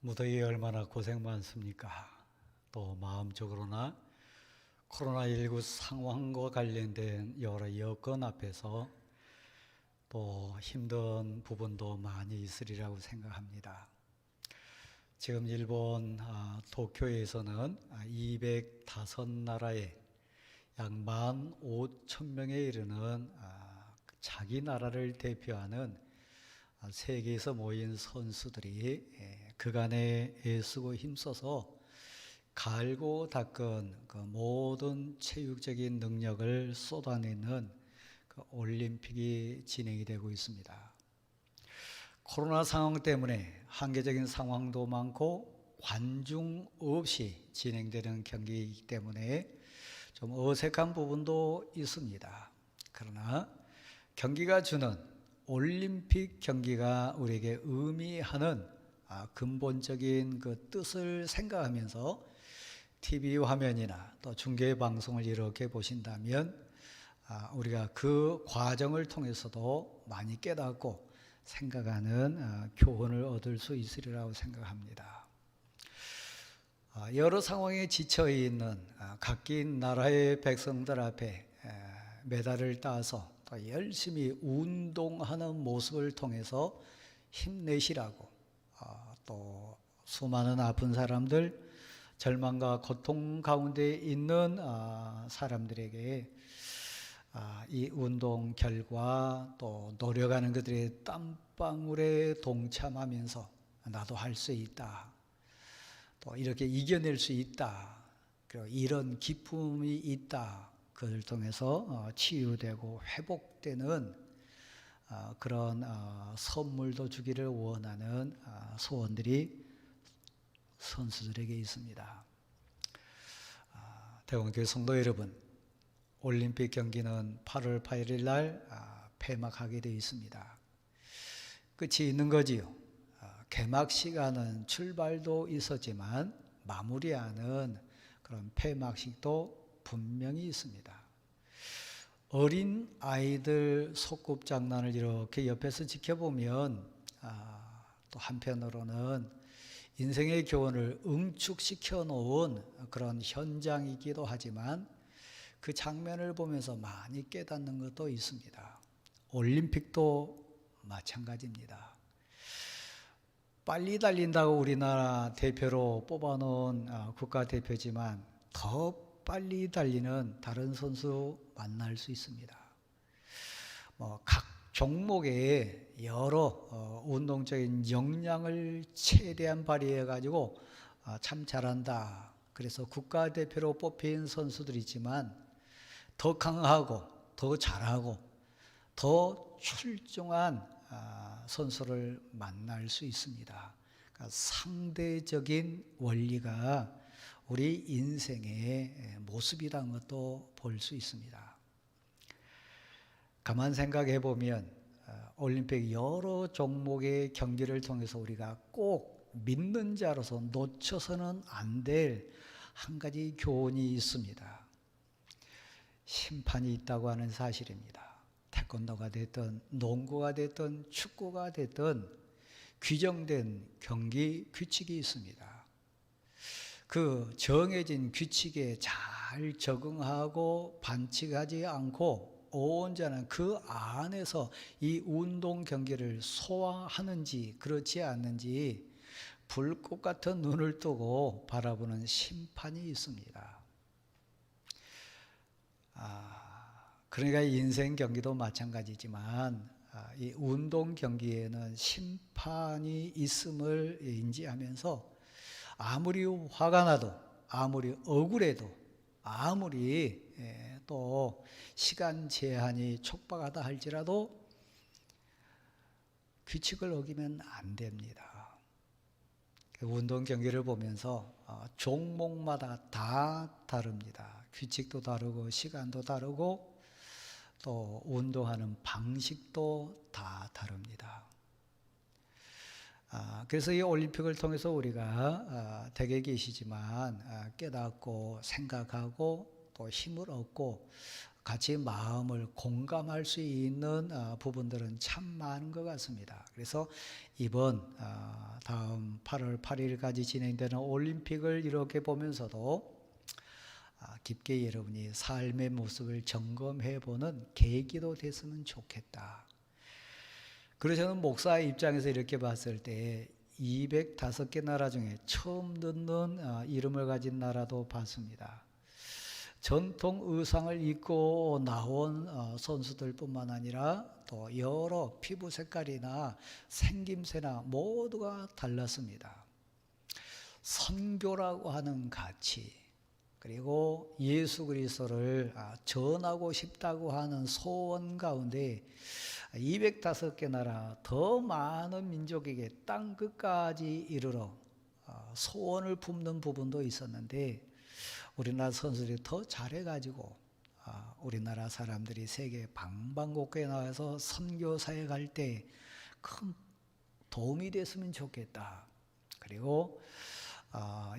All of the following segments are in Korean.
무더위 얼마나 고생 많습니까? 또 마음적으로나 코로나19 상황과 관련된 여러 여건 앞에서 또 힘든 부분도 많이 있으리라고 생각합니다. 지금 일본 도쿄에서는 205나라에 약 15,000명에 이르는 자기 나라를 대표하는 세계에서 모인 선수들이 그간에 애쓰고 힘써서 갈고 닦은 그 모든 체육적인 능력을 쏟아내는 그 올림픽이 진행이 되고 있습니다. 코로나 상황 때문에 한계적인 상황도 많고 관중 없이 진행되는 경기이기 때문에 좀 어색한 부분도 있습니다. 그러나 경기가 주는 올림픽 경기가 우리에게 의미하는 근본적인 그 뜻을 생각하면서 TV 화면이나 또 중계 방송을 이렇게 보신다면 우리가 그 과정을 통해서도 많이 깨닫고 생각하는 교훈을 얻을 수 있으리라고 생각합니다. 여러 상황에 지쳐 있는 각긴 나라의 백성들 앞에 메달을 따서 또 열심히 운동하는 모습을 통해서 힘내시라고 또 수많은 아픈 사람들, 절망과 고통 가운데 있는 사람들에게 이 운동 결과 또 노력하는 그들의 땀방울에 동참하면서 나도 할 수 있다, 또 이렇게 이겨낼 수 있다, 그리고 이런 기쁨이 있다, 그걸 통해서 치유되고 회복되는 그런 선물도 주기를 원하는 소원들이 선수들에게 있습니다. 대원교회 성도 여러분, 올림픽 경기는 8월 8일 날 폐막하게 되어 있습니다. 끝이 있는 거지요. 개막 시간은 출발도 있었지만 마무리하는 그런 폐막식도 분명히 있습니다. 어린 아이들 소꿉장난을 이렇게 옆에서 지켜보면 또 한편으로는 인생의 교훈을 응축시켜 놓은 그런 현장이기도 하지만 그 장면을 보면서 많이 깨닫는 것도 있습니다. 올림픽도 마찬가지입니다. 빨리 달린다고 우리나라 대표로 뽑아놓은 국가대표지만 더 빨리 달리는 다른 선수 만날 수 있습니다. 각 종목에 여러 운동적인 역량을 최대한 발휘해 가지고 참 잘한다, 그래서 국가대표로 뽑힌 선수들이 있지만 더 강하고 더 잘하고 더 출중한 선수를 만날 수 있습니다. 그러니까 상대적인 원리가 우리 인생의 모습이라는 것도 볼 수 있습니다. 가만 생각해 보면 올림픽 여러 종목의 경기를 통해서 우리가 꼭 믿는 자로서 놓쳐서는 안 될 한 가지 교훈이 있습니다. 심판이 있다고 하는 사실입니다. 태권도가 됐든 농구가 됐든 축구가 됐든 규정된 경기 규칙이 있습니다. 그 정해진 규칙에 잘 적응하고 반칙하지 않고 온전한 그 안에서 이 운동 경기를 소화하는지 그렇지 않는지 불꽃 같은 눈을 뜨고 바라보는 심판이 있습니다. 그러니까 인생 경기도 마찬가지지만 이 운동 경기에는 심판이 있음을 인지하면서 아무리 화가 나도, 아무리 억울해도, 아무리 또 시간 제한이 촉박하다 할지라도 규칙을 어기면 안 됩니다. 운동 경기를 보면서 종목마다 다 다릅니다. 규칙도 다르고 시간도 다르고 또 운동하는 방식도 다 다릅니다. 그래서 이 올림픽을 통해서 우리가 댁에 계시지만 깨닫고 생각하고 또 힘을 얻고 같이 마음을 공감할 수 있는 부분들은 참 많은 것 같습니다. 그래서 이번 다음 8월 8일까지 진행되는 올림픽을 이렇게 보면서도 깊게 여러분이 삶의 모습을 점검해보는 계기도 됐으면 좋겠다. 그래서 저는 목사의 입장에서 이렇게 봤을 때 205개 나라 중에 처음 듣는 이름을 가진 나라도 봤습니다. 전통 의상을 입고 나온 선수들 뿐만 아니라 또 여러 피부 색깔이나 생김새나 모두가 달랐습니다. 선교라고 하는 가치, 그리고 예수 그리스도를 전하고 싶다고 하는 소원 가운데 205개 나라 더 많은 민족에게 땅 끝까지 이르러 소원을 품는 부분도 있었는데 우리나라 선수들이 더 잘해가지고 우리나라 사람들이 세계 방방곡곡에 나와서 선교사에 갈 때 큰 도움이 됐으면 좋겠다. 그리고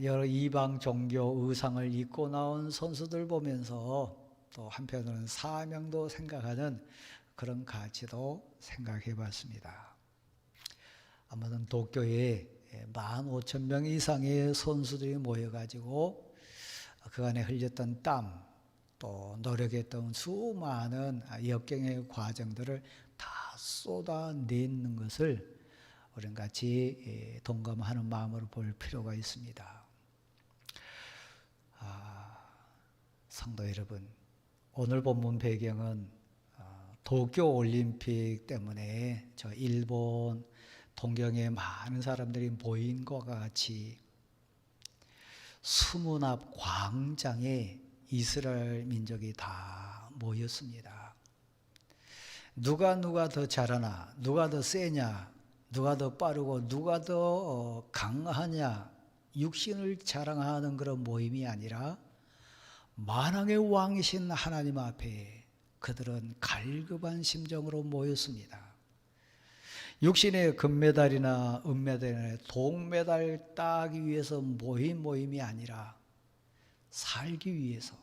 여러 이방 종교 의상을 입고 나온 선수들 보면서 또 한편으로는 사명도 생각하는 그런 가치도 생각해 봤습니다. 아무튼 도쿄에 15,000명 이상의 선수들이 모여가지고 그간에 흘렸던 땀, 또 노력했던 수많은 역경의 과정들을 다 쏟아내는 것을 우리는 같이 동감하는 마음으로 볼 필요가 있습니다. 성도 여러분, 오늘 본문 배경은 도쿄올림픽 때문에 저 일본 동경에 많은 사람들이 모인 것과 같이 수문 앞 광장에 이스라엘 민족이 다 모였습니다. 누가 더 잘하나, 누가 더 세냐, 누가 더 빠르고 누가 더 강하냐, 육신을 자랑하는 그런 모임이 아니라 만왕의 왕이신 하나님 앞에 그들은 갈급한 심정으로 모였습니다. 육신의 금메달이나 은메달이나 동메달 따기 위해서 모인 모임이 아니라 살기 위해서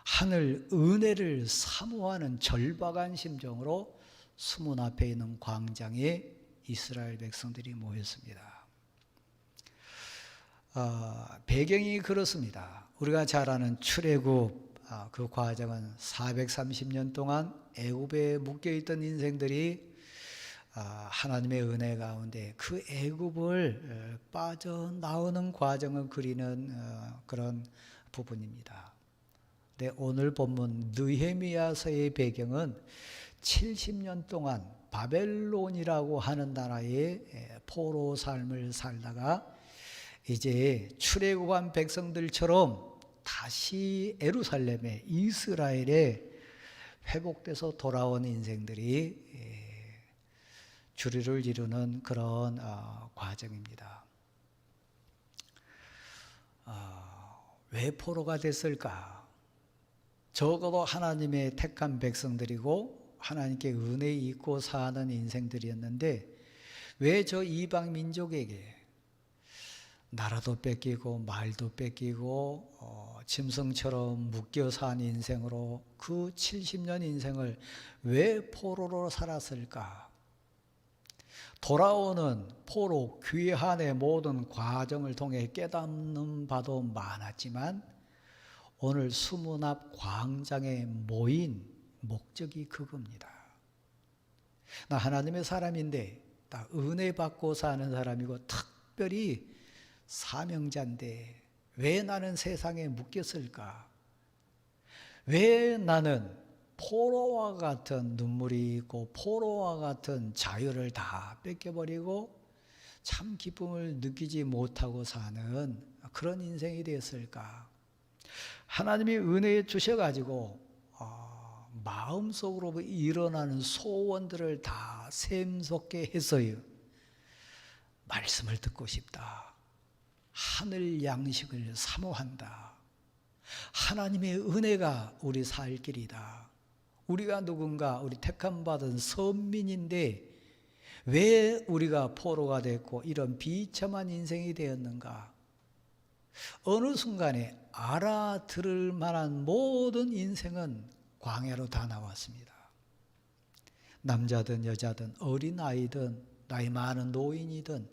하늘 은혜를 사모하는 절박한 심정으로 수문 앞에 있는 광장에 이스라엘 백성들이 모였습니다. 배경이 그렇습니다. 우리가 잘 아는 출애굽 그 과정은 430년 동안 애굽에 묶여있던 인생들이 하나님의 은혜 가운데 그 애굽을 빠져나오는 과정을 그리는 그런 부분입니다. 근데 오늘 본문 느헤미야서의 배경은 70년 동안 바벨론이라고 하는 나라의 포로 삶을 살다가 이제 출애굽한 백성들처럼 다시 예루살렘에 이스라엘에 회복돼서 돌아온 인생들이 주류를 이루는 그런 과정입니다. 왜 포로가 됐을까? 적어도 하나님의 택한 백성들이고 하나님께 은혜 있고 사는 인생들이었는데 왜 저 이방 민족에게 나라도 뺏기고 말도 뺏기고 짐승처럼 묶여 산 인생으로 그 70년 인생을 왜 포로로 살았을까? 돌아오는 포로 귀환의 모든 과정을 통해 깨닫는 바도 많았지만 오늘 수문 앞 광장에 모인 목적이 그겁니다. 나 하나님의 사람인데 나 은혜 받고 사는 사람이고 특별히 사명자인데 왜 나는 세상에 묶였을까? 왜 나는 포로와 같은 눈물이 있고 포로와 같은 자유를 다 뺏겨버리고 참 기쁨을 느끼지 못하고 사는 그런 인생이 되었을까? 하나님이 은혜 주셔가지고 마음속으로 일어나는 소원들을 다 샘솟게 해서요. 말씀을 듣고 싶다. 하늘 양식을 사모한다. 하나님의 은혜가 우리 살 길이다. 우리가 누군가 우리 택함 받은 선민인데 왜 우리가 포로가 됐고 이런 비참한 인생이 되었는가? 어느 순간에 알아들을 만한 모든 인생은 광야로 다 나왔습니다. 남자든 여자든 어린아이든 나이 많은 노인이든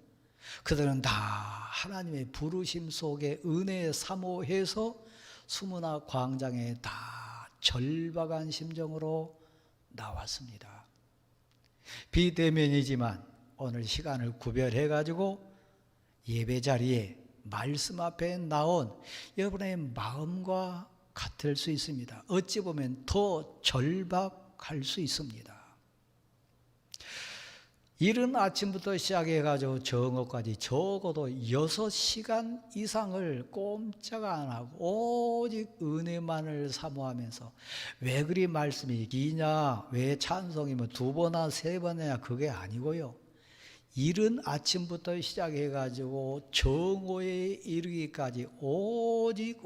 그들은 다 하나님의 부르심 속에 은혜에 사모해서 수문화 광장에 다 절박한 심정으로 나왔습니다. 비대면이지만 오늘 시간을 구별해 가지고 예배 자리에 말씀 앞에 나온 여러분의 마음과 같을 수 있습니다. 어찌 보면 더 절박할 수 있습니다. 이른 아침부터 시작해가지고 정오까지 적어도 6시간 이상을 꼼짝 안 하고 오직 은혜만을 사모하면서 왜 그리 말씀이 기냐, 왜 찬송이 뭐 2번이나 3번이냐, 그게 아니고요. 이른 아침부터 시작해가지고 정오에 이르기까지 오직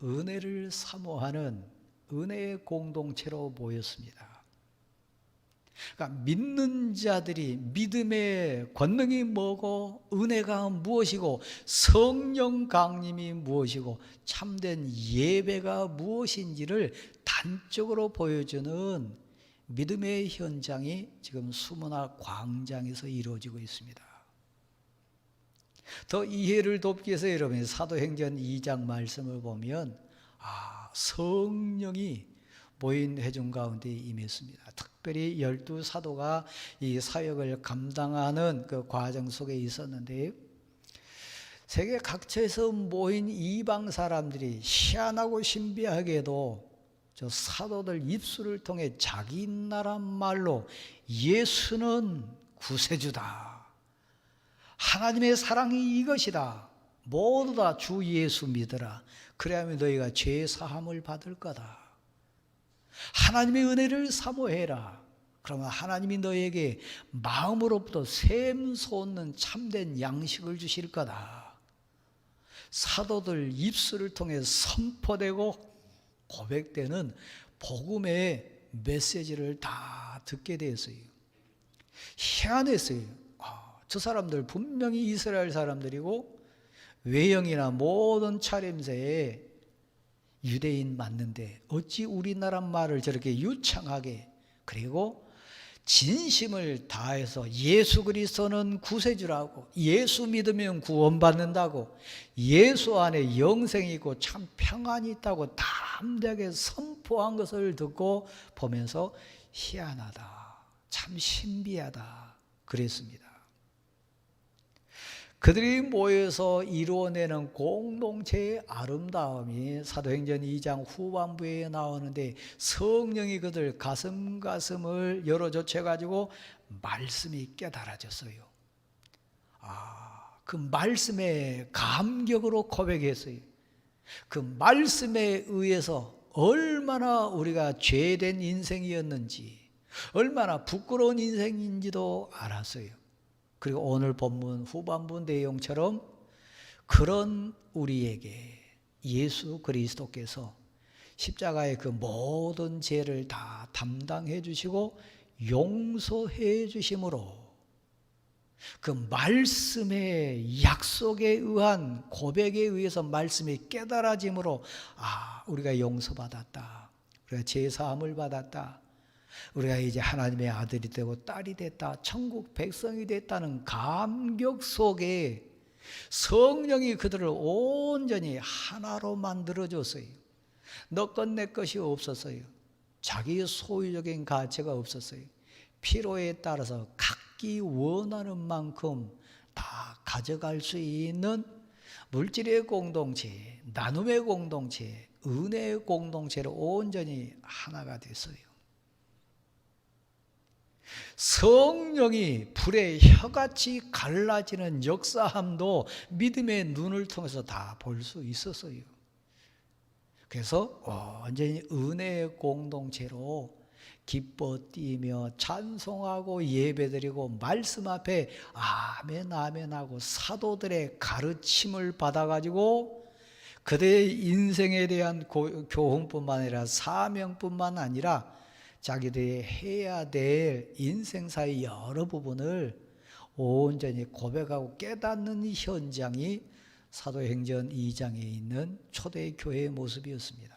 은혜를 사모하는 은혜의 공동체로 모였습니다. 그러니까 믿는 자들이 믿음의 권능이 뭐고 은혜가 무엇이고 성령 강림이 무엇이고 참된 예배가 무엇인지를 단적으로 보여주는 믿음의 현장이 지금 수문화 광장에서 이루어지고 있습니다. 더 이해를 돕기 위해서 여러분이 사도행전 2장 말씀을 보면 성령이 모인 회중 가운데 임했습니다. 특별히 12사도가 이 사역을 감당하는 그 과정 속에 있었는데 세계 각처에서 모인 이방 사람들이 희한하고 신비하게도 저 사도들 입술을 통해 자기 나라 말로 예수는 구세주다, 하나님의 사랑이 이것이다, 모두 다 주 예수 믿으라, 그래야만 너희가 죄 사함을 받을 거다, 하나님의 은혜를 사모해라, 그러면 하나님이 너에게 마음으로부터 샘솟는 참된 양식을 주실 거다. 사도들 입술을 통해 선포되고 고백되는 복음의 메시지를 다 듣게 되었어요. 희한했어요. 저 사람들 분명히 이스라엘 사람들이고 외형이나 모든 차림새에 유대인 맞는데 어찌 우리나라 말을 저렇게 유창하게, 그리고 진심을 다해서 예수 그리스도는 구세주라고, 예수 믿으면 구원받는다고, 예수 안에 영생이 있고 참 평안이 있다고 담대하게 선포한 것을 듣고 보면서 희한하다, 참 신비하다 그랬습니다. 그들이 모여서 이루어내는 공동체의 아름다움이 사도행전 2장 후반부에 나오는데 성령이 그들 가슴을 열어젖혀가지고 말씀이 깨달아졌어요. 그 말씀에 감격으로 고백했어요. 그 말씀에 의해서 얼마나 우리가 죄된 인생이었는지, 얼마나 부끄러운 인생인지도 알았어요. 그리고 오늘 본문 후반부 내용처럼 그런 우리에게 예수 그리스도께서 십자가의 그 모든 죄를 다 담당해 주시고 용서해 주심으로 그 말씀의 약속에 의한 고백에 의해서 말씀이 깨달아짐으로 우리가 용서받았다, 우리가 죄사함을 받았다, 우리가 이제 하나님의 아들이 되고 딸이 됐다, 천국 백성이 됐다는 감격 속에 성령이 그들을 온전히 하나로 만들어줬어요. 너 것 내 것이 없었어요. 자기 소유적인 가치가 없었어요. 필요에 따라서 각기 원하는 만큼 다 가져갈 수 있는 물질의 공동체, 나눔의 공동체, 은혜의 공동체로 온전히 하나가 됐어요. 성령이 불의 혀같이 갈라지는 역사함도 믿음의 눈을 통해서 다 볼 수 있었어요. 그래서 완전히 은혜의 공동체로 기뻐 뛰며 찬송하고 예배드리고 말씀 앞에 아멘 아멘 하고 사도들의 가르침을 받아가지고 그들의 인생에 대한 교훈뿐만 아니라 사명뿐만 아니라 자기들이 해야 될 인생사의 여러 부분을 온전히 고백하고 깨닫는 현장이 사도행전 2장에 있는 초대교회의 모습이었습니다.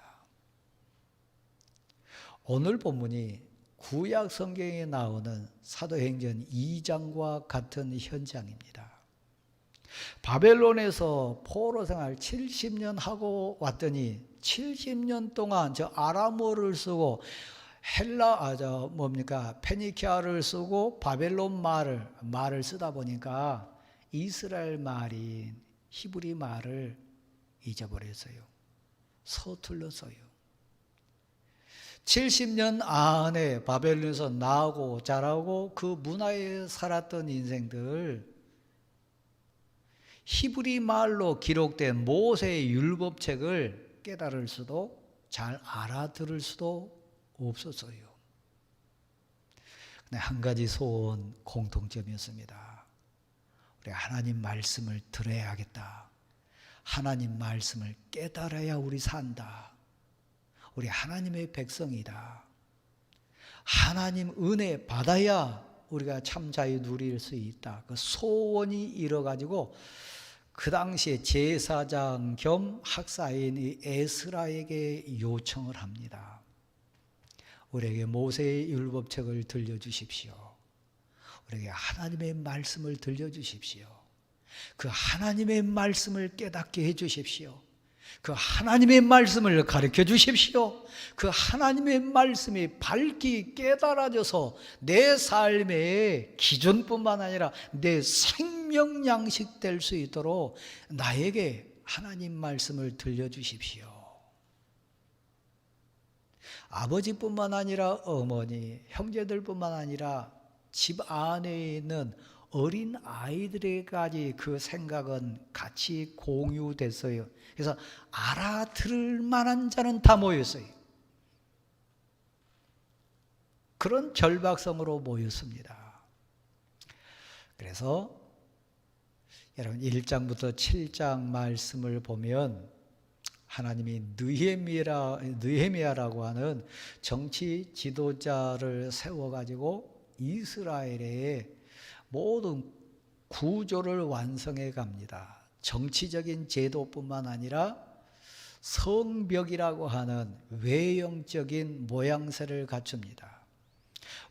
오늘 본문이 구약 성경에 나오는 사도행전 2장과 같은 현장입니다. 바벨론에서 포로 생활 70년 하고 왔더니 70년 동안 저 아람어를 쓰고 페니키아를 쓰고 바벨론 말을 쓰다 보니까 이스라엘 말인 히브리 말을 잊어버렸어요. 서툴렀어요. 70년 안에 바벨론에서 나고 자라고 그 문화에 살았던 인생들, 히브리 말로 기록된 모세의 율법책을 깨달을 수도 잘 알아들을 수도 없었어요. 근데 한 가지 소원 공통점이었습니다. 우리 하나님 말씀을 들어야겠다. 하나님 말씀을 깨달아야 우리 산다. 우리 하나님의 백성이다. 하나님 은혜 받아야 우리가 참 자유 누릴 수 있다. 그 소원이 이뤄가지고 그 당시에 제사장 겸 학사인 이 에스라에게 요청을 합니다. 우리에게 모세의 율법책을 들려주십시오. 우리에게 하나님의 말씀을 들려주십시오. 그 하나님의 말씀을 깨닫게 해주십시오. 그 하나님의 말씀을 가르쳐 주십시오. 그 하나님의 말씀이 밝게 깨달아져서 내 삶의 기준뿐만 아니라 내 생명 양식 될 수 있도록 나에게 하나님 말씀을 들려주십시오. 아버지뿐만 아니라 어머니, 형제들뿐만 아니라 집 안에 있는 어린 아이들에게까지 그 생각은 같이 공유됐어요. 그래서 알아들을 만한 자는 다 모였어요. 그런 절박성으로 모였습니다. 그래서 여러분 1장부터 7장 말씀을 보면 하나님이 느헤미야라고 하는 정치 지도자를 세워가지고 이스라엘의 모든 구조를 완성해 갑니다. 정치적인 제도뿐만 아니라 성벽이라고 하는 외형적인 모양새를 갖춥니다.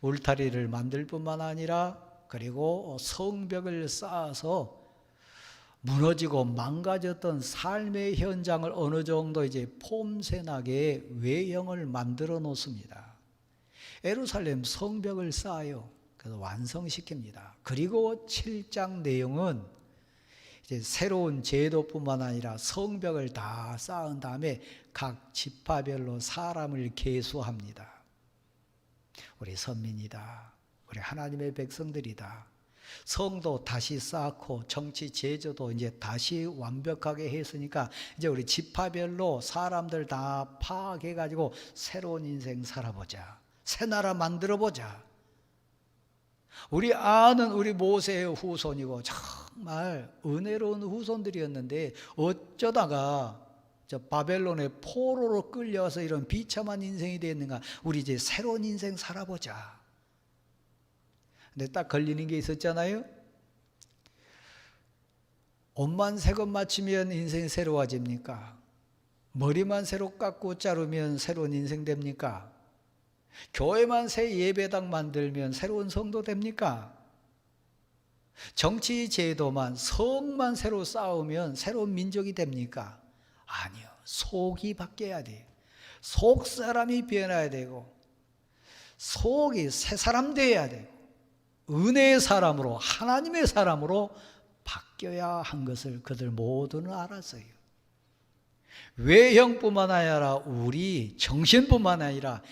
울타리를 만들 뿐만 아니라 그리고 성벽을 쌓아서 무너지고 망가졌던 삶의 현장을 어느 정도 이제 폼새나게 외형을 만들어 놓습니다. 예루살렘 성벽을 쌓아요. 그래서 완성시킵니다. 그리고 7장 내용은 이제 새로운 제도뿐만 아니라 성벽을 다 쌓은 다음에 각 지파별로 사람을 계수합니다. 우리 선민이다. 우리 하나님의 백성들이다. 성도 다시 쌓고 정치 제도도 이제 다시 완벽하게 했으니까 이제 우리 지파별로 사람들 다 파악해 가지고 새로운 인생 살아보자. 새 나라 만들어 보자. 우리 아는 우리 모세의 후손이고 정말 은혜로운 후손들이었는데 어쩌다가 저 바벨론의 포로로 끌려와서 이런 비참한 인생이 됐는가. 우리 이제 새로운 인생 살아보자. 근데 딱 걸리는 게 있었잖아요. 옷만 새것 맞추면 인생이 새로워집니까? 머리만 새로 깎고 자르면 새로운 인생 됩니까? 교회만 새 예배당 만들면 새로운 성도 됩니까? 정치 제도만 성만 새로 쌓으면 새로운 민족이 됩니까? 아니요. 속이 바뀌어야 돼요. 속 사람이 변해야 되고 속이 새 사람 되어야 돼요. 은혜의 사람으로 하나님의 사람으로 바뀌어야 한 것을 그들 모두는 알았어요. 외형뿐만 아니라 우리 정신뿐만 아니라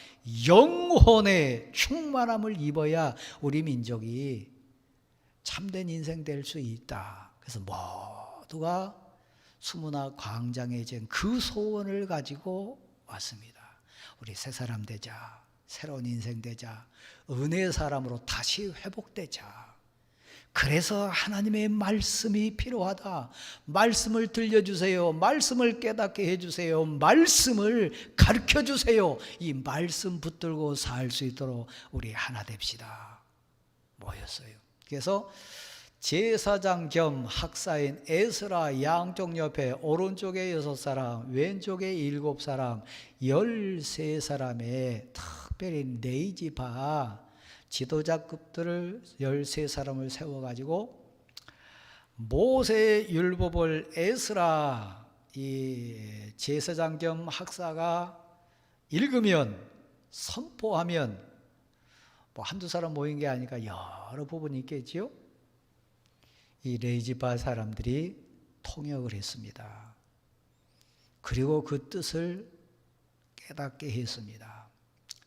영혼의 충만함을 입어야 우리 민족이 참된 인생 될 수 있다. 그래서 모두가 수문화 광장에 진 그 소원을 가지고 왔습니다. 우리 새 사람 되자. 새로운 인생 되자. 은혜의 사람으로 다시 회복되자. 그래서 하나님의 말씀이 필요하다. 말씀을 들려주세요. 말씀을 깨닫게 해주세요. 말씀을 가르쳐주세요. 이 말씀 붙들고 살 수 있도록 우리 하나 됩시다. 모였어요. 그래서 제사장 겸 학사인 에스라 양쪽 옆에 오른쪽에 6사람, 왼쪽에 7사람, 13사람의 특별히 네이지바 지도자급들을 13사람을 세워가지고 모세 율법을 에스라 이 제사장 겸 학사가 읽으면 선포하면 뭐 한두 사람 모인 게 아니니까 여러 부분이 있겠지요. 이 레이지바 사람들이 통역을 했습니다. 그리고 그 뜻을 깨닫게 했습니다.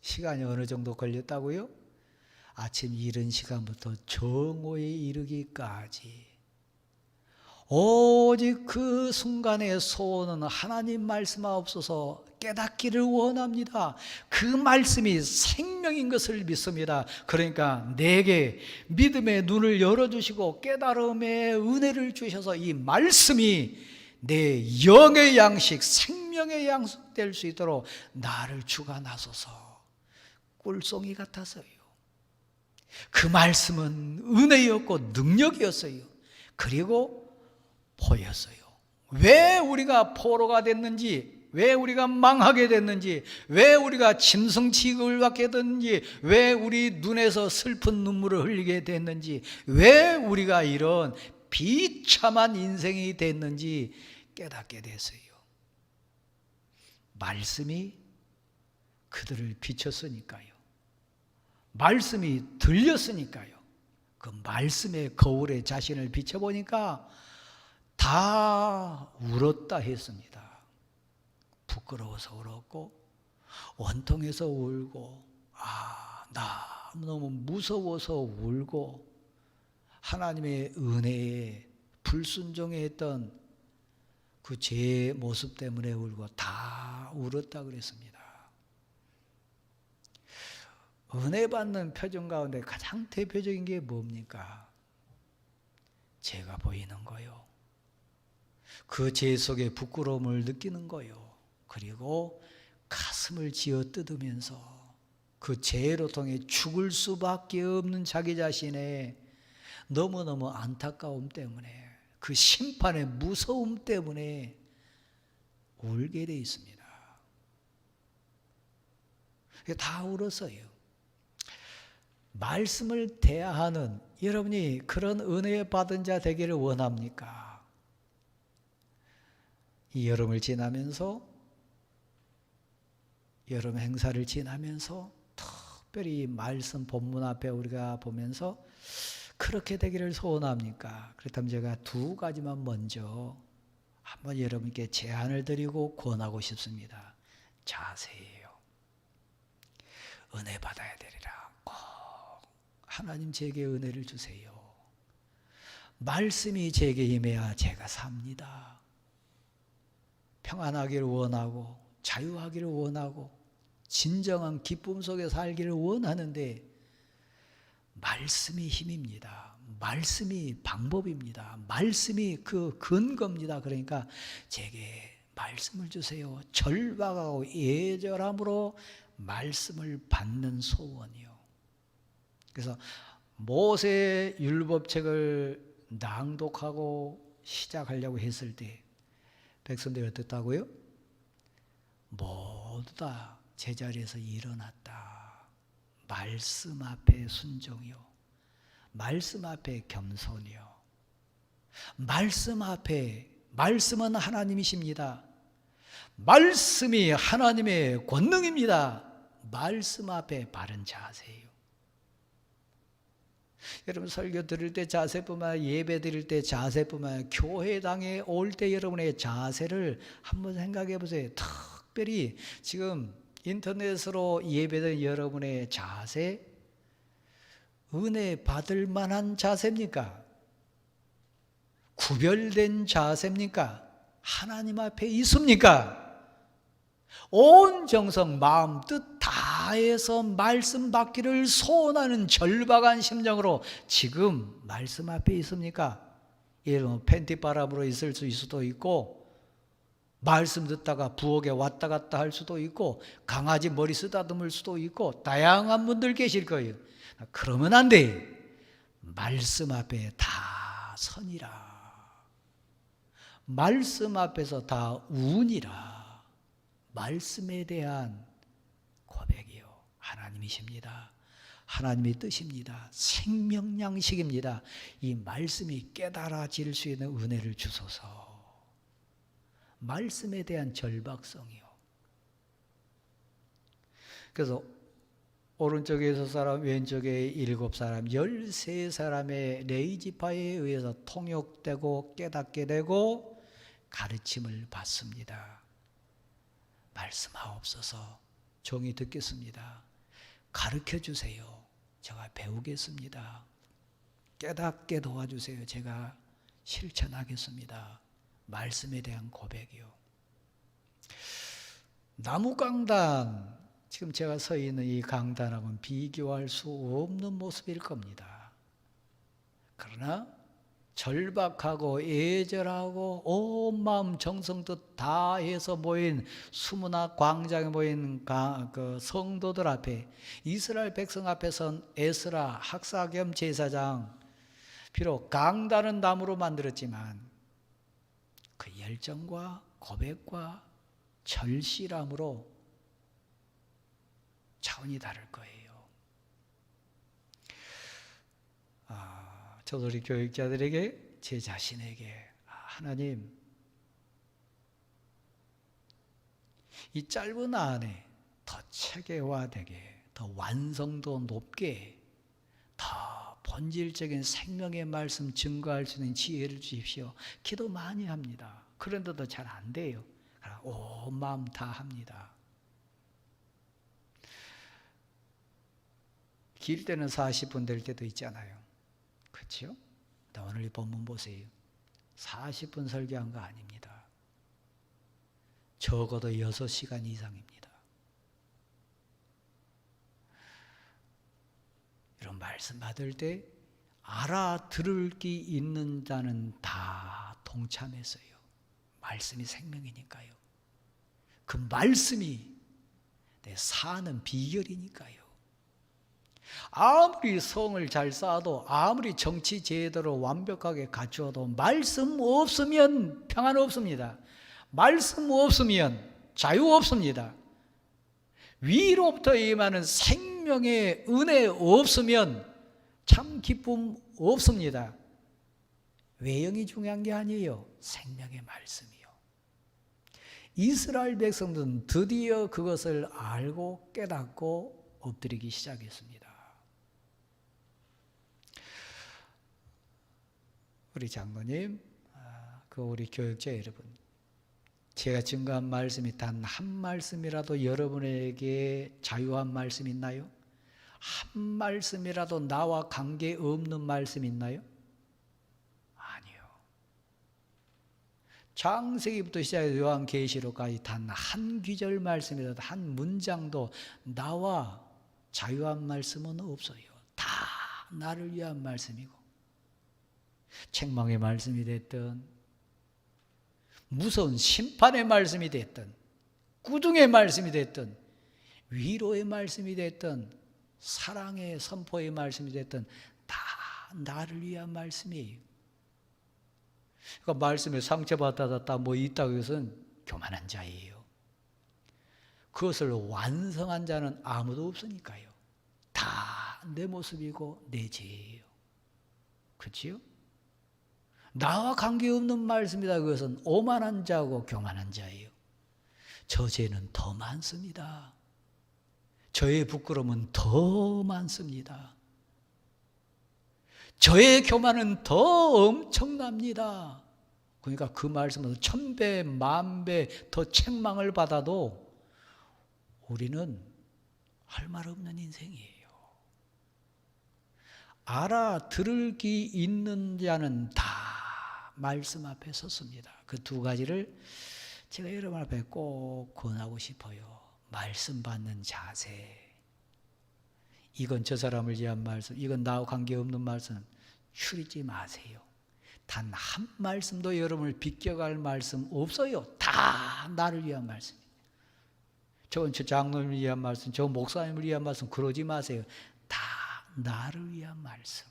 시간이 어느 정도 걸렸다고요? 아침 이른 시간부터 정오에 이르기까지 오직 그 순간의 소원은 하나님 말씀하옵소서 깨닫기를 원합니다. 그 말씀이 생명인 것을 믿습니다. 그러니까 내게 믿음의 눈을 열어주시고 깨달음의 은혜를 주셔서 이 말씀이 내 영의 양식, 생명의 양식 될 수 있도록 나를 주관하소서. 꿀송이 같아서요. 그 말씀은 은혜였고 능력이었어요. 그리고 보였어요. 왜 우리가 포로가 됐는지, 왜 우리가 망하게 됐는지, 왜 우리가 짐승 취급을 받게 됐는지, 왜 우리 눈에서 슬픈 눈물을 흘리게 됐는지, 왜 우리가 이런 비참한 인생이 됐는지 깨닫게 됐어요. 말씀이 그들을 비췄으니까요. 말씀이 들렸으니까요. 그 말씀의 거울에 자신을 비춰보니까 다 울었다 했습니다. 부끄러워서 울었고 원통해서 울고 나 너무 무서워서 울고 하나님의 은혜에 불순종했던 그 죄의 모습 때문에 울고 다 울었다 그랬습니다. 은혜 받는 표정 가운데 가장 대표적인 게 뭡니까? 죄가 보이는 거요. 그 죄 속에 부끄러움을 느끼는 거요. 그리고 가슴을 쥐어 뜯으면서 그 죄로 통해 죽을 수밖에 없는 자기 자신의 너무너무 안타까움 때문에 그 심판의 무서움 때문에 울게 돼 있습니다. 다 울었어요. 말씀을 대하는 여러분이 그런 은혜 받은 자 되기를 원합니까? 이 여름을 지나면서 여름 행사를 지나면서 특별히 말씀 본문 앞에 우리가 보면서 그렇게 되기를 소원합니까? 그렇다면 제가 두 가지만 먼저 한번 여러분께 제안을 드리고 권하고 싶습니다. 자세예요. 은혜 받아야 되리라. 꼭 하나님 제게 은혜를 주세요. 말씀이 제게 임해야 제가 삽니다. 평안하기를 원하고 자유하기를 원하고 진정한 기쁨 속에 살기를 원하는데 말씀이 힘입니다. 말씀이 방법입니다. 말씀이 그 근거입니다. 그러니까 제게 말씀을 주세요. 절박하고 예절함으로 말씀을 받는 소원이요. 그래서 모세 율법책을 낭독하고 시작하려고 했을 때 백성들이 어떻다고요? 모두 다 제자리에서 일어났다. 말씀 앞에 순종이요. 말씀 앞에 겸손이요. 말씀 앞에, 말씀은 하나님이십니다. 말씀이 하나님의 권능입니다. 말씀 앞에 바른 자세예요. 여러분 설교 들을 때 자세뿐만 아니라 예배 드릴 때 자세뿐만 아니라 교회당에 올 때 여러분의 자세를 한번 생각해 보세요. 특별히 지금 인터넷으로 예배드린 여러분의 자세, 은혜 받을 만한 자세입니까? 구별된 자세입니까? 하나님 앞에 있습니까? 온 정성, 마음, 뜻 다해서 말씀 받기를 소원하는 절박한 심정으로 지금 말씀 앞에 있습니까? 예를 팬티 바람으로 있을 수도 있고 말씀 듣다가 부엌에 왔다 갔다 할 수도 있고 강아지 머리 쓰다듬을 수도 있고 다양한 분들 계실 거예요. 그러면 안 돼. 말씀 앞에 다 선이라. 말씀 앞에서 다 운이라. 말씀에 대한 고백이요. 하나님이십니다. 하나님의 뜻입니다. 생명 양식입니다. 이 말씀이 깨달아질 수 있는 은혜를 주소서. 말씀에 대한 절박성이요. 그래서 오른쪽에 6사람, 왼쪽에 7사람, 13사람의 레이지파에 의해서 통역되고 깨닫게 되고 가르침을 받습니다. 말씀하옵소서. 종이 듣겠습니다. 가르쳐 주세요. 제가 배우겠습니다. 깨닫게 도와주세요. 제가 실천하겠습니다. 말씀에 대한 고백이요. 나무 강단, 지금 제가 서 있는 이 강단하고는 비교할 수 없는 모습일 겁니다. 그러나 절박하고 애절하고 온 마음 정성도 다해서 모인 수문학 광장에 모인 그 성도들 앞에, 이스라엘 백성 앞에 선 에스라 학사 겸 제사장, 비록 강단은 나무로 만들었지만 그 열정과 고백과 절실함으로 차원이 다를 거예요. 저도 우리 교육자들에게, 제 자신에게, 하나님, 이 짧은 안에 더 체계화되게, 더 완성도 높게, 더 본질적인 생명의 말씀 증거할 수 있는 지혜를 주십시오. 기도 많이 합니다. 그런데도 잘 안 돼요. 온 마음 다 합니다. 길 때는 40분 될 때도 있잖아요. 그렇죠? 오늘 이 본문 보세요. 40분 설교한 거 아닙니다. 적어도 6시간 이상입니다. 이런 말씀 받을 때 알아들을 게 있는 자는 다 동참했어요. 말씀이 생명이니까요. 그 말씀이 내 사는 비결이니까요. 아무리 성을 잘 쌓아도, 아무리 정치 제도를 완벽하게 갖추어도 말씀 없으면 평안 없습니다. 말씀 없으면 자유 없습니다. 위로부터 임하는 생명의 은혜 없으면 참 기쁨 없습니다. 외형이 중요한 게 아니에요. 생명의 말씀이요. 이스라엘 백성들은 드디어 그것을 알고 깨닫고 엎드리기 시작했습니다. 우리 장로님, 우리 교육자 여러분, 제가 증거한 말씀이 단 한 말씀이라도 여러분에게 자유한 말씀 있나요? 한 말씀이라도 나와 관계없는 말씀 있나요? 아니요. 창세기부터 시작해서 요한계시록까지 단 한 귀절 말씀이라도, 한 문장도 나와 자유한 말씀은 없어요. 다 나를 위한 말씀이고, 책망의 말씀이 됐든, 무서운 심판의 말씀이 됐든, 꾸중의 말씀이 됐든, 위로의 말씀이 됐든, 사랑의 선포의 말씀이 됐든 다 나를 위한 말씀이에요. 그러니까 말씀에 상처받았다 뭐 있다고 해서는 교만한 자예요. 그것을 완성한 자는 아무도 없으니까요. 다 내 모습이고 내 죄예요. 그렇지요? 나와 관계없는 말씀이다. 그것은 오만한 자고 교만한 자예요. 저 죄는 더 많습니다. 저의 부끄러움은 더 많습니다. 저의 교만은 더 엄청납니다. 그러니까 그 말씀은 1000배, 10,000배 더 책망을 받아도 우리는 할 말 없는 인생이에요. 알아들을 기 있는 자는 다 말씀 앞에 섰습니다. 그 두 가지를 제가 여러분 앞에 꼭 권하고 싶어요. 말씀 받는 자세. 이건 저 사람을 위한 말씀, 이건 나와 관계없는 말씀 추리지 마세요. 단 한 말씀도 여러분을 비껴갈 말씀 없어요. 다 나를 위한 말씀이에요. 저건 저 장로님을 위한 말씀, 저 목사님을 위한 말씀 그러지 마세요. 다 나를 위한 말씀.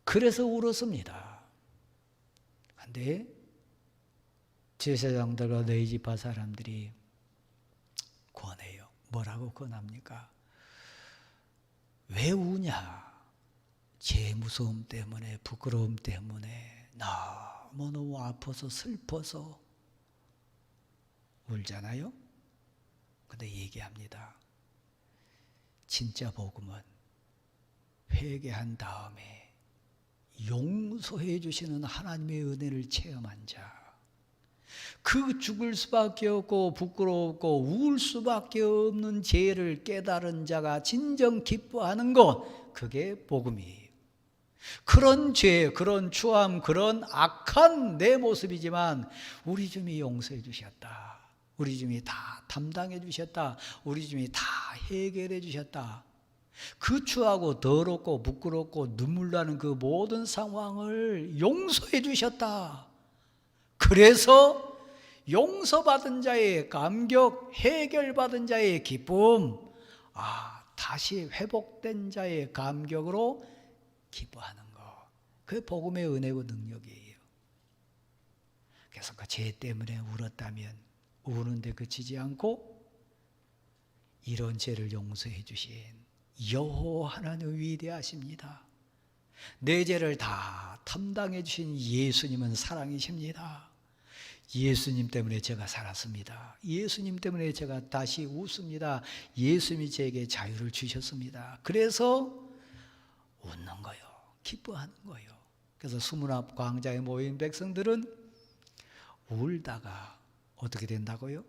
그래서 울었습니다. 그런데 제사장들과 레위지파 사람들이 권해요. 뭐라고 권합니까? 왜 우냐? 죄 무서움 때문에, 부끄러움 때문에 너무너무 아파서 슬퍼서 울잖아요. 근데 얘기합니다. 진짜 복음은 회개한 다음에 용서해 주시는 하나님의 은혜를 체험한 자, 그 죽을 수밖에 없고 부끄럽고 우울 수밖에 없는 죄를 깨달은 자가 진정 기뻐하는 것, 그게 복음이에요. 그런 죄, 그런 추함, 그런 악한 내 모습이지만 우리 주님이 용서해 주셨다. 우리 주님이 다 담당해 주셨다. 우리 주님이 다 해결해 주셨다. 그 추하고 더럽고 부끄럽고 눈물 나는 그 모든 상황을 용서해 주셨다. 그래서 용서받은 자의 감격, 해결받은 자의 기쁨, 다시 회복된 자의 감격으로 기뻐하는 것, 그게 복음의 은혜고 능력이에요. 그래서 그 죄 때문에 울었다면 우는데 그치지 않고 이런 죄를 용서해 주신 여호와 하나님 위대하십니다. 내 죄를 다 담당해 주신 예수님은 사랑이십니다. 예수님 때문에 제가 살았습니다. 예수님 때문에 제가 다시 웃습니다. 예수님이 제게 자유를 주셨습니다. 그래서 웃는 거요, 기뻐하는 거요. 그래서 수문 앞 광장에 모인 백성들은 울다가 어떻게 된다고요?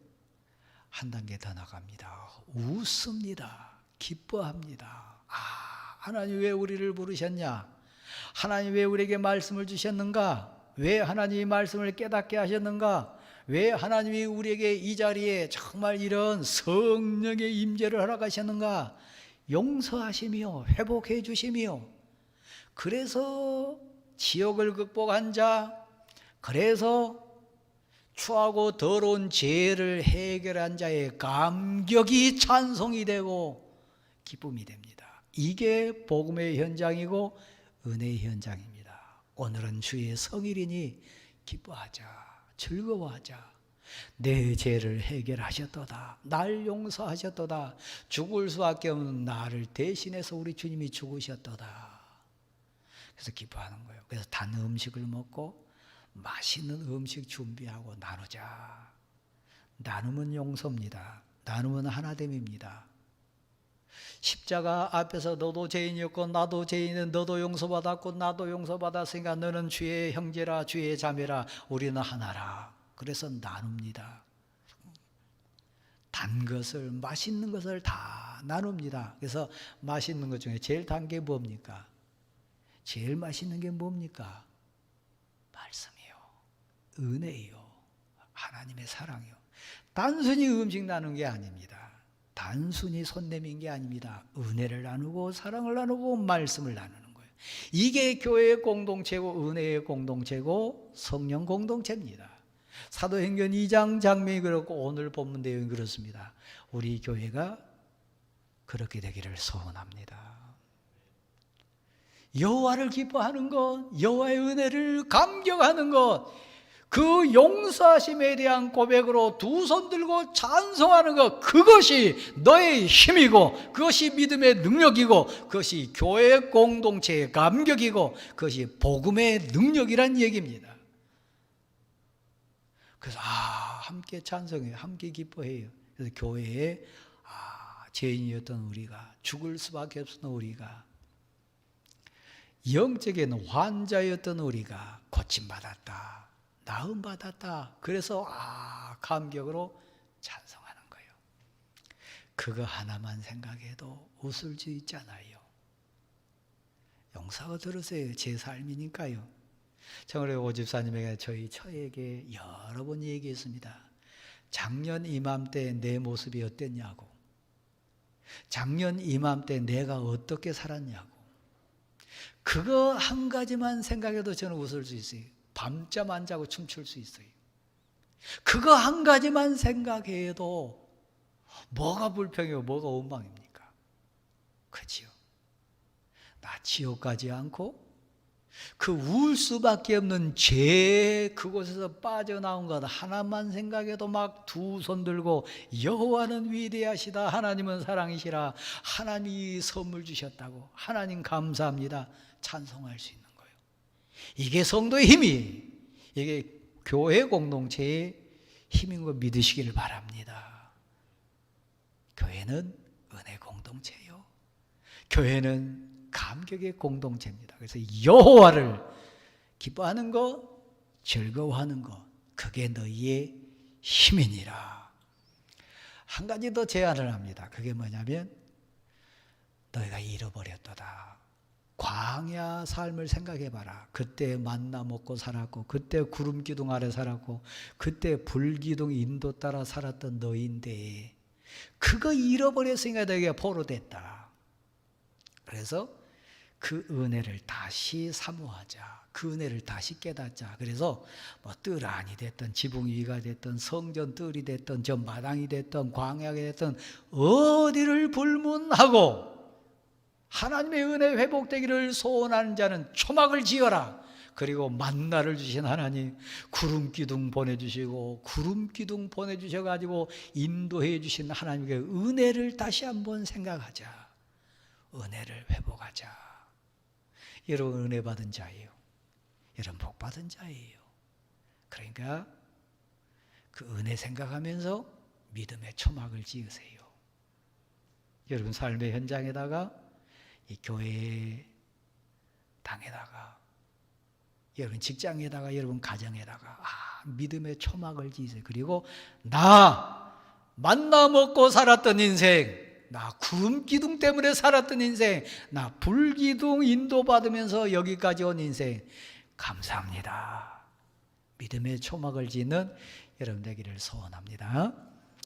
한 단계 더 나갑니다. 웃습니다. 기뻐합니다. 하나님 왜 우리를 부르셨냐? 하나님 왜 우리에게 말씀을 주셨는가? 왜 하나님이 말씀을 깨닫게 하셨는가? 왜 하나님이 우리에게 이 자리에 정말 이런 성령의 임재를 허락하셨는가? 용서하시며 회복해 주시며, 그래서 지옥을 극복한 자, 그래서 추하고 더러운 죄를 해결한 자의 감격이 찬송이 되고 기쁨이 됩니다. 이게 복음의 현장이고 은혜의 현장입니다. 오늘은 주의 성일이니 기뻐하자, 즐거워하자. 내 죄를 해결하셨도다. 날 용서하셨도다. 죽을 수밖에 없는 나를 대신해서 우리 주님이 죽으셨도다. 그래서 기뻐하는 거예요. 그래서 단 음식을 먹고 맛있는 음식 준비하고 나누자. 나눔은 용서입니다. 나눔은 하나됨입니다. 십자가 앞에서 너도 죄인이었고 나도 죄인은 너도 용서받았고 나도 용서받았으니까 너는 주의 형제라 주의 자매라 우리는 하나라. 그래서 나눕니다. 단 것을, 맛있는 것을 다 나눕니다. 그래서 맛있는 것 중에 제일 단 게 뭡니까? 제일 맛있는 게 뭡니까? 말씀이요, 은혜요, 하나님의 사랑이요. 단순히 음식 나누는 게 아닙니다. 단순히 손 내민 게 아닙니다. 은혜를 나누고 사랑을 나누고 말씀을 나누는 거예요. 이게 교회의 공동체고 은혜의 공동체고 성령 공동체입니다. 사도행전 2장 장면이 그렇고 오늘 본문 내용이 그렇습니다. 우리 교회가 그렇게 되기를 소원합니다. 여호와를 기뻐하는 것, 여호와의 은혜를 감격하는 것, 그 용서하심에 대한 고백으로 두 손 들고 찬송하는 것, 그것이 너의 힘이고 그것이 믿음의 능력이고 그것이 교회 공동체의 감격이고 그것이 복음의 능력이란 얘기입니다. 그래서 함께 찬송해요. 함께 기뻐해요. 그래서 교회에 죄인이었던 우리가, 죽을 수밖에 없었던 우리가, 영적인 환자였던 우리가 고침받았다, 나음받았다. 그래서 감격으로 찬송하는 거예요. 그거 하나만 생각해도 웃을 수 있잖아요. 용서하고 들으세요. 제 삶이니까요. 정월의 오집사님에게 저희 처에게 여러 번 얘기했습니다. 작년 이맘때 내 모습이 어땠냐고, 작년 이맘때 내가 어떻게 살았냐고. 그거 한 가지만 생각해도 저는 웃을 수 있어요. 밤잠 안 자고 춤출 수 있어요. 그거 한 가지만 생각해도 뭐가 불평이고 뭐가 원망입니까? 그렇지요. 나 지옥 가지 않고 그 울 수밖에 없는 죄 그곳에서 빠져나온 것 하나만 생각해도 막 두 손 들고 여호와는 위대하시다, 하나님은 사랑이시라, 하나님이 선물 주셨다고, 하나님 감사합니다, 찬송할 수 있는 거예요. 이게 성도의 힘이, 이게 교회 공동체의 힘인 거 믿으시기를 바랍니다. 교회는 은혜 공동체예요. 교회는 감격의 공동체입니다. 그래서 여호와를 기뻐하는 것, 즐거워하는 것, 그게 너희의 힘이니라. 한 가지 더 제안을 합니다. 그게 뭐냐면 너희가 잃어버렸도다. 광야 삶을 생각해봐라. 그때 만나 먹고 살았고, 그때 구름 기둥 아래 살았고, 그때 불기둥 인도 따라 살았던 너희인데 그거 잃어버렸으니까 너희가 포로됐다. 그래서 그 은혜를 다시 사모하자. 그 은혜를 다시 깨닫자. 그래서 뭐 뜰 안이 됐든 지붕 위가 됐든 성전 뜰이 됐든 저 마당이 됐든 광야가 됐든 어디를 불문하고 하나님의 은혜 회복되기를 소원하는 자는 초막을 지어라. 그리고 만나를 주신 하나님, 구름기둥 보내주시고 구름기둥 보내주셔가지고 인도해 주신 하나님의 은혜를 다시 한번 생각하자. 은혜를 회복하자. 여러분 은혜 받은 자예요. 여러분 복 받은 자예요. 그러니까 그 은혜 생각하면서 믿음의 초막을 지으세요. 여러분 삶의 현장에다가, 이 교회 당에다가, 여러분 직장에다가, 여러분 가정에다가 믿음의 초막을 지으세요. 그리고 나 만나 먹고 살았던 인생, 나 구름기둥 때문에 살았던 인생, 나 불기둥 인도받으면서 여기까지 온 인생, 감사합니다. 믿음의 초막을 짓는 여러분 되기를 소원합니다.